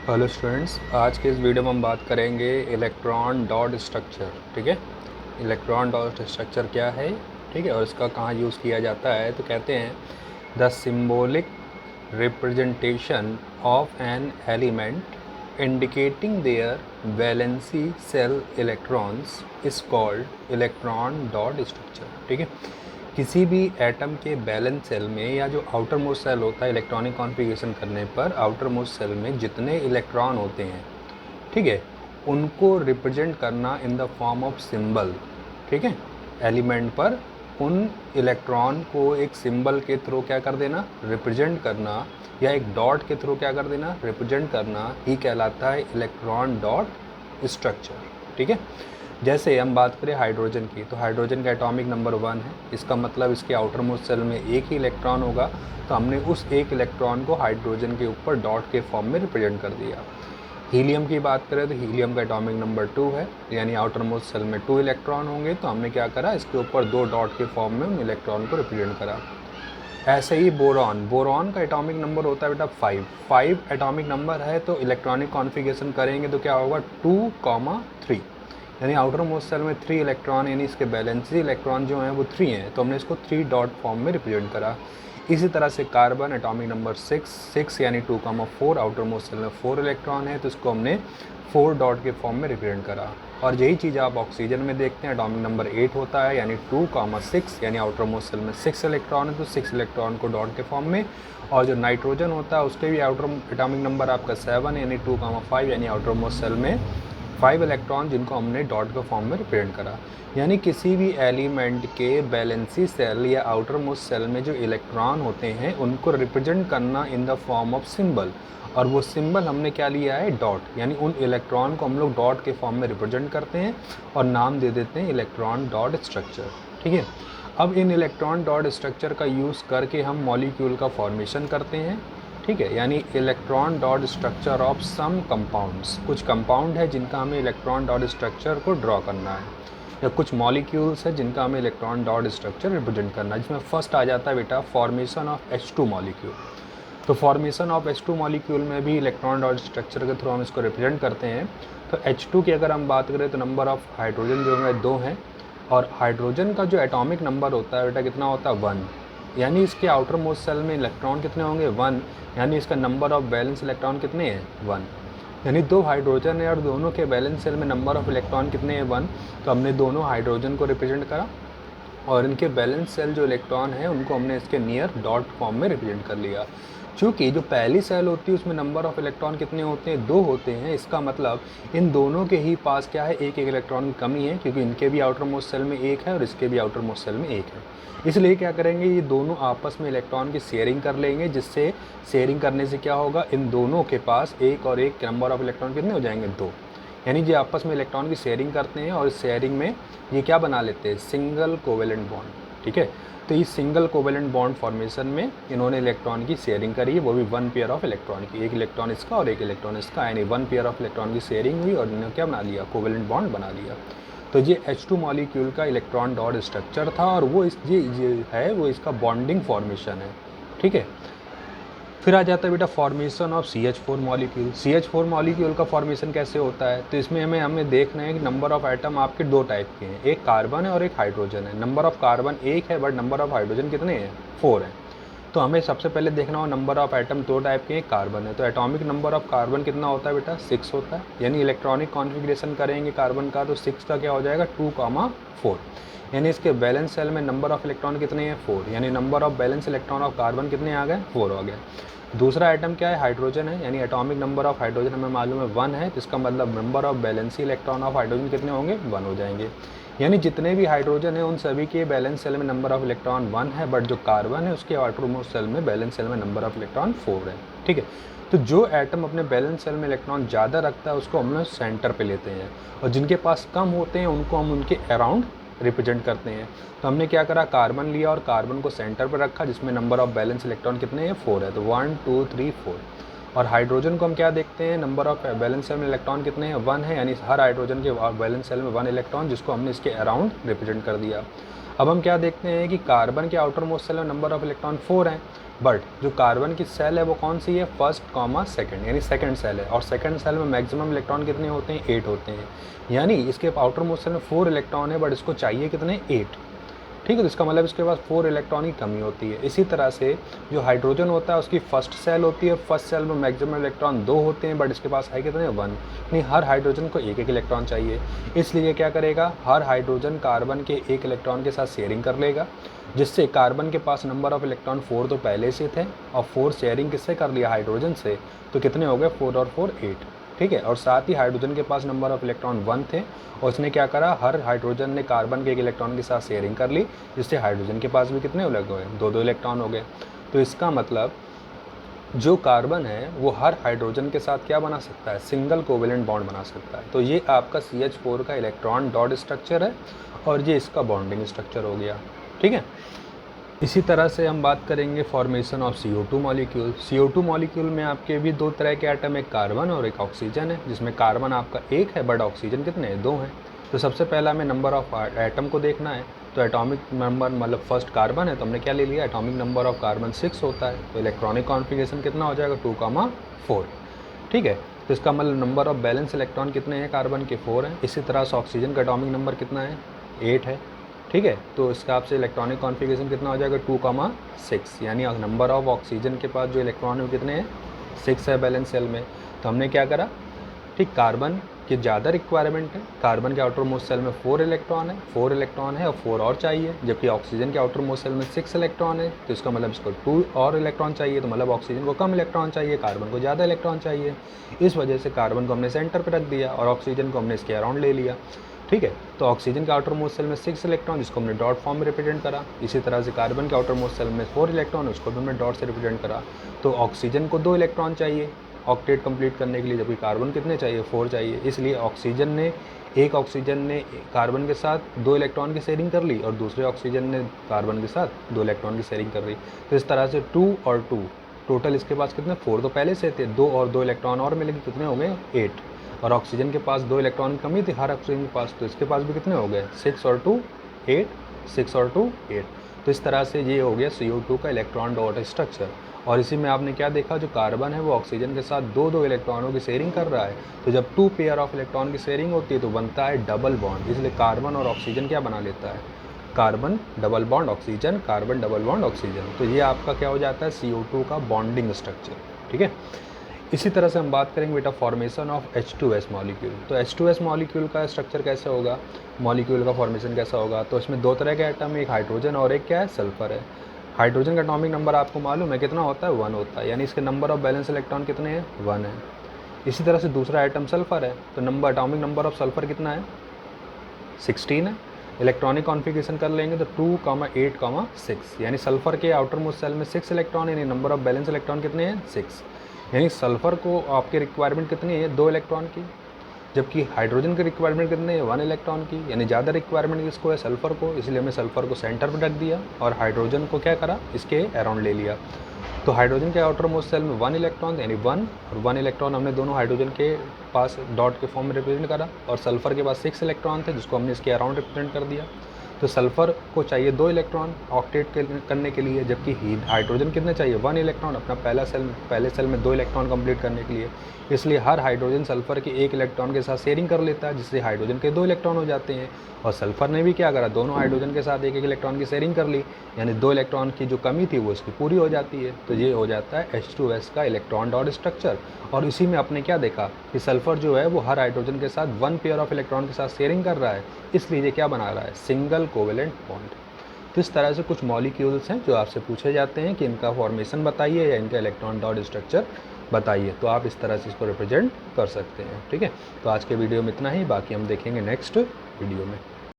Hello students, आज के इस वीडियो में हम बात करेंगे इलेक्ट्रॉन डॉट स्ट्रक्चर। ठीक है, इलेक्ट्रॉन डॉट स्ट्रक्चर क्या है, ठीक है, और इसका कहाँ यूज़ किया जाता है। तो कहते हैं the symbolic representation of an element indicating their valency shell electrons is called electron dot structure. ठीक है, किसी भी एटम के बैलेंस सेल में या जो आउटर मोस्ट सेल होता है, इलेक्ट्रॉनिक कॉन्फ़िगरेशन करने पर आउटर मोस्ट सेल में जितने इलेक्ट्रॉन होते हैं, ठीक है, उनको रिप्रेजेंट करना in the form of symbol. ठीक है, एलिमेंट पर उन इलेक्ट्रॉन को एक सिंबल के थ्रू क्या कर देना, रिप्रेजेंट करना, या एक डॉट के थ्रू क्या कर देना, रिप्रेजेंट करना ही कहलाता है इलेक्ट्रॉन डॉट स्ट्रक्चर। ठीक है, जैसे हम बात करें हाइड्रोजन की, तो हाइड्रोजन का एटॉमिक नंबर 1 है। इसका मतलब इसके आउटर मोस्ट सेल में एक ही इलेक्ट्रॉन होगा, तो हमने उस एक इलेक्ट्रॉन को हाइड्रोजन के ऊपर डॉट के फॉर्म में रिप्रेजेंट कर दिया। हीलियम की बात करें तो हीलियम का एटॉमिक नंबर 2 है, यानी आउटर मोस्ट सेल में 2 इलेक्ट्रॉन होंगे, तो हमने क्या करा, इसके ऊपर 2 डॉट के फॉर्म में उन इलेक्ट्रॉन को रिप्रेजेंट करा। ऐसे ही बोरॉन, बोरॉन का एटॉमिक नंबर होता है बेटा 5 एटॉमिक नंबर है, तो इलेक्ट्रॉनिक कॉन्फ़िगरेशन करेंगे तो क्या होगा 2,3, यानी आउटर मोस्ट सेल में 3 इलेक्ट्रॉन, यानी इसके बैलेंसी इलेक्ट्रॉन जो हैं वो 3 हैं, तो हमने इसको 3 डॉट फॉर्म में रिप्रेजेंट करा। इसी तरह से कार्बन एटॉमिक नंबर 6 यानी 2,4, आउटर मोस्ट सेल में 4 इलेक्ट्रॉन है, तो इसको हमने 4 डॉट के फॉर्म में रिप्रेजेंट करा। और यही चीज़ आप ऑक्सीजन में देखते हैं, एटॉमिक नंबर 8 होता है, यानी 2,6, यानी आउटर मोस्ट सेल में 6 इलेक्ट्रॉन है, तो 6 इलेक्ट्रॉन को डॉट के फॉर्म में। और जो नाइट्रोजन होता है उसके भी आउटर एटॉमिक नंबर आपका 7 यानी 2,5, यानी आउटर मोस्ट सेल में 5 इलेक्ट्रॉन, जिनको हमने डॉट के फॉर्म में रिप्रेजेंट करा। यानी किसी भी एलिमेंट के बैलेंसी सेल या आउटर मोस्ट सेल में जो इलेक्ट्रॉन होते हैं उनको रिप्रेजेंट करना in the form of symbol, और वो सिंबल हमने क्या लिया है, डॉट, यानी उन इलेक्ट्रॉन को हम लोग डॉट के फॉर्म में रिप्रेजेंट करते हैं और नाम दे देते हैं इलेक्ट्रॉन डॉट स्ट्रक्चर। ठीक है, अब इन इलेक्ट्रॉन डॉट स्ट्रक्चर का यूज़ करके हम मॉलिक्यूल का फॉर्मेशन करते हैं। ठीक है, यानी electron dot structure of some compounds, कुछ कंपाउंड है जिनका हमें इलेक्ट्रॉन डॉट स्ट्रक्चर को ड्रॉ करना है, या कुछ मॉलिक्यूल्स है जिनका हमें इलेक्ट्रॉन डॉट स्ट्रक्चर रिप्रेजेंट करना है, जिसमें फर्स्ट आ जाता है बेटा फॉर्मेशन ऑफ H2 मॉलिक्यूल। तो फॉर्मेशन ऑफ H2 मॉलिक्यूल में भी इलेक्ट्रॉन डॉट स्ट्रक्चर के थ्रू हम इसको रिप्रेजेंट करते हैं। तो H2 की अगर हम बात करें तो नंबर ऑफ हाइड्रोजन जो है 2 हैं, और हाइड्रोजन का जो एटॉमिक नंबर होता है बेटा कितना होता है, 1, यानी इसके आउटर मोस्ट सेल में इलेक्ट्रॉन कितने होंगे, 1, यानी इसका नंबर ऑफ बैलेंस इलेक्ट्रॉन कितने हैं, 1, यानी 2 हाइड्रोजन है और दोनों के बैलेंस सेल में नंबर ऑफ इलेक्ट्रॉन कितने हैं, 1, तो हमने दोनों हाइड्रोजन को रिप्रेजेंट करा, और इनके बैलेंस सेल जो इलेक्ट्रॉन है उनको हमने इसके नियर डॉट फॉर्म में रिप्रेजेंट कर लिया। चूँकि जो पहली सेल होती है उसमें नंबर ऑफ इलेक्ट्रॉन कितने होते हैं, 2 होते हैं, इसका मतलब इन दोनों के ही पास क्या है, एक इलेक्ट्रॉन की कमी है, क्योंकि इनके भी आउटर मोस्ट सेल में 1 है और इसके भी आउटर मोस्ट सेल में 1 है। इसलिए क्या करेंगे, ये दोनों आपस में इलेक्ट्रॉन की शेयरिंग कर लेंगे, जिससे शेयरिंग करने से क्या होगा, इन दोनों के पास एक और एक नंबर ऑफ इलेक्ट्रॉन कितने हो जाएंगे, 2, यानी जो आपस में इलेक्ट्रॉन की शेयरिंग करते हैं, और इस शेयरिंग में ये क्या बना लेते हैं, सिंगल कोवेलेंट बॉन्ड। ठीक है, तो इस सिंगल कोवेलेंट बॉन्ड फॉर्मेशन में इन्होंने इलेक्ट्रॉन की शेयरिंग करी है, वो भी 1 पेयर ऑफ इलेक्ट्रॉन की, एक इलेक्ट्रॉन इसका और एक इलेक्ट्रॉन इसका, यानी 1 पेयर ऑफ इलेक्ट्रॉन की शेयरिंग हुई और इन्होंने क्या बना लिया, कोवेलेंट बॉन्ड बना लिया। तो ये H2 मॉलिक्यूल का इलेक्ट्रॉन डॉट स्ट्रक्चर था, और वो ये है वो इसका बॉन्डिंग फॉर्मेशन है। ठीक है, फिर आ जाता है बेटा formation of CH4 molecule. CH4 molecule का फॉर्मेशन कैसे होता है, तो इसमें हमें देखना है कि नंबर ऑफ एटम आपके 2 टाइप के हैं, एक कार्बन है और एक हाइड्रोजन है। नंबर ऑफ कार्बन 1 है, बट नंबर ऑफ हाइड्रोजन कितने हैं, 4 हैं। तो हमें सबसे पहले देखना हो नंबर ऑफ एटम 2 टाइप के, एक कार्बन है, तो एटॉमिक नंबर ऑफ कार्बन कितना होता है बेटा, 6 होता है, यानी इलेक्ट्रॉनिक कॉन्फ़िगरेशन करेंगे कार्बन का, तो 6 का क्या हो जाएगा, 2,4, यानी इसके बैलेंस सेल में नंबर ऑफ इलेक्ट्रॉन कितने हैं, 4, यानी number of balance electron of carbon कितने आ गए, 4 हो गए। दूसरा आइटम क्या है, हाइड्रोजन है, यानी एटॉमिक नंबर ऑफ हाइड्रोजन हमें मालूम है 1 है, तो इसका मतलब number of valency electron of hydrogen कितने होंगे, 1 हो जाएंगे, यानी जितने भी हाइड्रोजन है उन सभी के बैलेंस सेल में नंबर ऑफ इलेक्ट्रॉन 1 है, बट जो कार्बन है उसके आउटरमोस्ट सेल में बैलेंस सेल में नंबर ऑफ इलेक्ट्रॉन 4 है। ठीक है, तो जो एटम अपने बैलेंस सेल में इलेक्ट्रॉन ज़्यादा रखता है उसको हम लोग सेंटर पे लेते हैं, और जिनके पास कम होते हैं उनको हम उनके अराउंड रिप्रेजेंट करते हैं। तो हमने क्या करा, कार्बन लिया और कार्बन को सेंटर पर रखा, जिसमें नंबर ऑफ बैलेंस इलेक्ट्रॉन कितने हैं, 4 है, तो 1 2 3 4। और हाइड्रोजन को हम क्या देखते हैं, नंबर ऑफ बैलेंस सेल में इलेक्ट्रॉन कितने हैं, 1 है, यानी हर हाइड्रोजन के बैलेंस सेल में 1 इलेक्ट्रॉन, जिसको हमने इसके अराउंड रिप्रेजेंट कर दिया। अब हम क्या देखते हैं कि कार्बन के आउटर मोस्ट सेल में नंबर ऑफ इलेक्ट्रॉन 4 हैं, बट जो कार्बन की सेल है वो कौन सी है, फर्स्ट कॉमा सेकंड, यानी सेकंड सेल है, और सेकंड सेल में मैक्सिमम इलेक्ट्रॉन कितने होते हैं, 8 होते हैं। यानी इसके आउटर मोस्ट सेल में 4 इलेक्ट्रॉन है, बट इसको चाहिए कितने, 8। ठीक है, तो इसका मतलब इसके पास 4 इलेक्ट्रॉन की कमी होती है। इसी तरह से जो हाइड्रोजन होता है उसकी फर्स्ट सेल होती है, फर्स्ट सेल में मैक्सिमम इलेक्ट्रॉन 2 होते हैं, बट इसके पास है कितने, 1। यानी हर हाइड्रोजन को एक एक इलेक्ट्रॉन चाहिए, इसलिए क्या करेगा, हर हाइड्रोजन कार्बन के एक इलेक्ट्रॉन के साथ शेयरिंग कर लेगा, जिससे कार्बन के पास नंबर ऑफ इलेक्ट्रॉन 4 तो पहले से थे, और 4 शेयरिंग किससे कर लिया, हाइड्रोजन से, तो कितने हो गए, 4 और 4 8। ठीक है, और साथ ही हाइड्रोजन के पास नंबर ऑफ इलेक्ट्रॉन 1 थे, और उसने क्या करा, हर हाइड्रोजन ने कार्बन के एक इलेक्ट्रॉन के साथ शेयरिंग कर ली, जिससे हाइड्रोजन के पास भी कितने हो गए, 2 इलेक्ट्रॉन हो गए। तो इसका मतलब जो कार्बन है वो हर हाइड्रोजन के साथ क्या बना सकता है, सिंगल कोवेलेंट बॉन्ड बना सकता है। तो ये आपका CH4 का इलेक्ट्रॉन डॉट स्ट्रक्चर है, और ये इसका बॉन्डिंग स्ट्रक्चर हो गया। ठीक है, इसी तरह से हम बात करेंगे formation of CO2 molecule. CO2 molecule में आपके भी 2 तरह के एटम, एक कार्बन और एक ऑक्सीजन है, जिसमें कार्बन आपका 1 है, बट ऑक्सीजन कितने हैं, 2 हैं। तो सबसे पहला हमें नंबर ऑफ एटम को देखना है, तो एटॉमिक नंबर मतलब फर्स्ट कार्बन है, तो हमने क्या ले लिया, एटॉमिक नंबर ऑफ कार्बन 6 होता है, तो इलेक्ट्रॉनिक कॉन्फ़िगरेशन कितना हो जाएगा, 2,4। ठीक है, तो इसका मतलब नंबर ऑफ बैलेंस इलेक्ट्रॉन कितने हैं, कार्बन के 4 हैं। इसी तरह से ऑक्सीजन का एटॉमिक नंबर कितना है, 8 है। ठीक है, तो इसका आपसे इलेक्ट्रॉनिक कॉन्फ़िगरेशन कितना हो जाएगा, 2,6, यानी नंबर ऑफ ऑक्सीजन के पास जो इलेक्ट्रॉन है कितने हैं, 6 है बैलेंस सेल में। तो हमने क्या करा, ठीक, कार्बन की ज़्यादा रिक्वायरमेंट है, कार्बन के आउटर मोस्ट सेल में 4 इलेक्ट्रॉन है और 4 और चाहिए, जबकि ऑक्सीजन के आउटर मोस्ट सेल में 6 इलेक्ट्रॉन है, तो इसका मतलब इसको 2 और इलेक्ट्रॉन चाहिए, तो मतलब ऑक्सीजन को कम इलेक्ट्रॉन चाहिए, कार्बन को ज़्यादा इलेक्ट्रॉन चाहिए। इस वजह से कार्बन को हमने सेंटर पर रख दिया और ऑक्सीजन को हमने इसके अराउंड ले लिया। ठीक है, तो ऑक्सीजन के आउटर मोस्ट सेल में 6 इलेक्ट्रॉन, जिसको हमने डॉट फॉर्म में रिप्रेजेंट करा। इसी तरह से कार्बन के आउटर मोस्ट सेल में 4 इलेक्ट्रॉन, उसको भी हमने डॉट से रिप्रेजेंट करा। तो ऑक्सीजन को 2 इलेक्ट्रॉन चाहिए ऑक्टेट कंप्लीट करने के लिए, जबकि कार्बन कितने चाहिए, 4 चाहिए। इसलिए एक ऑक्सीजन ने कार्बन के साथ 2 इलेक्ट्रॉन की शेयरिंग कर ली, और दूसरे ऑक्सीजन ने कार्बन के साथ 2 इलेक्ट्रॉन की शेयरिंग कर ली। तो इस तरह से 2 और 2 टोटल इसके पास कितने, 4 तो पहले से थे, 2 और 2 इलेक्ट्रॉन और मिलेंगे, कितने हो गए, 8। और ऑक्सीजन के पास 2 इलेक्ट्रॉन की कमी थी हर ऑक्सीजन के पास, तो इसके पास भी कितने हो गए, 6 और 2 8, 6 और 2 8। तो इस तरह से ये हो गया CO2 का इलेक्ट्रॉन डॉट स्ट्रक्चर। और इसी में आपने क्या देखा, जो कार्बन है वो ऑक्सीजन के साथ 2 इलेक्ट्रॉनों की शेयरिंग कर रहा है, तो जब 2 पेयर ऑफ इलेक्ट्रॉन की शेयरिंग होती है तो बनता है डबल बॉन्ड। इसलिए कार्बन और ऑक्सीजन क्या बना लेता है, carbon double bond oxygen, carbon double bond oxygen. तो ये आपका क्या हो जाता है, CO2 का बॉन्डिंग स्ट्रक्चर। ठीक है, इसी तरह से हम बात करेंगे बेटा फॉर्मेशन ऑफ H2S मॉलिक्यूल। तो H2S मॉलिक्यूल का स्ट्रक्चर कैसे होगा, मॉलिक्यूल का फॉर्मेशन कैसा होगा, तो इसमें 2 तरह के एटम, एक हाइड्रोजन और एक क्या है, सल्फर है। हाइड्रोजन का एटॉमिक नंबर आपको मालूम है कितना होता है, 1 होता है, यानी इसके नंबर ऑफ बैलेंस इलेक्ट्रॉन कितने हैं, 1 है। इसी तरह से दूसरा आइटम सल्फर है, तो एटॉमिक नंबर ऑफ सल्फर कितना है, 16 है। इलेक्ट्रॉनिक कॉन्फ़िगरेशन कर लेंगे तो 2, 8, 6, यानी सल्फर के आउटर मोस्ट सेल में 6 इलेक्ट्रॉन, यानी नंबर ऑफ बैलेंस इलेक्ट्रॉन कितने हैं, 6। यानी सल्फर को आपकी रिक्वायरमेंट कितनी है, 2 इलेक्ट्रॉन की, जबकि हाइड्रोजन की रिक्वायरमेंट कितनी है, 1 इलेक्ट्रॉन की, यानी ज़्यादा रिक्वायरमेंट किसको है, सल्फर को। इसलिए हमने सल्फर को सेंटर पर रख दिया और हाइड्रोजन को क्या करा, इसके अराउंड ले लिया। तो हाइड्रोजन के आउटर मोस्ट सेल में 1 इलेक्ट्रॉन, यानी 1 और 1 इलेक्ट्रॉन हमने दोनों हाइड्रोजन के पास डॉट के फॉर्म में रिप्रेजेंट करा, और सल्फर के पास 6 इलेक्ट्रॉन थे, जिसको हमने इसके अराउंड रिप्रेजेंट कर दिया। तो सल्फर को चाहिए 2 इलेक्ट्रॉन ऑक्टेट करने के लिए, जबकि हाइड्रोजन कितने चाहिए, 1 इलेक्ट्रॉन अपना पहले सेल में 2 इलेक्ट्रॉन कंप्लीट करने के लिए। इसलिए हर हाइड्रोजन सल्फर के 1 इलेक्ट्रॉन के साथ शेयरिंग कर लेता है, जिससे हाइड्रोजन के 2 इलेक्ट्रॉन हो जाते हैं। और सल्फर ने भी क्या करा, दोनों हाइड्रोजन के साथ 1 इलेक्ट्रॉन की शेयरिंग कर ली, यानी 2 इलेक्ट्रॉन की जो कमी थी वो इसकी पूरी हो जाती है। तो ये हो जाता है H2S का इलेक्ट्रॉन डॉट स्ट्रक्चर। और इसी में आपने क्या देखा कि सल्फर जो है वो हर हाइड्रोजन के साथ 1 पेयर ऑफ इलेक्ट्रॉन के साथ शेयरिंग कर रहा है, इसलिए ये क्या बना रहा है, सिंगल कोवेलेंट बॉन्ड। तो इस तरह से कुछ मॉलिक्यूल्स हैं जो आपसे पूछे जाते हैं कि इनका फॉर्मेशन बताइए या इनका इलेक्ट्रॉन डॉट स्ट्रक्चर बताइए, तो आप इस तरह से इसको रिप्रेजेंट कर सकते हैं। ठीक है, तो आज के वीडियो में इतना ही, बाकी हम देखेंगे नेक्स्ट वीडियो में।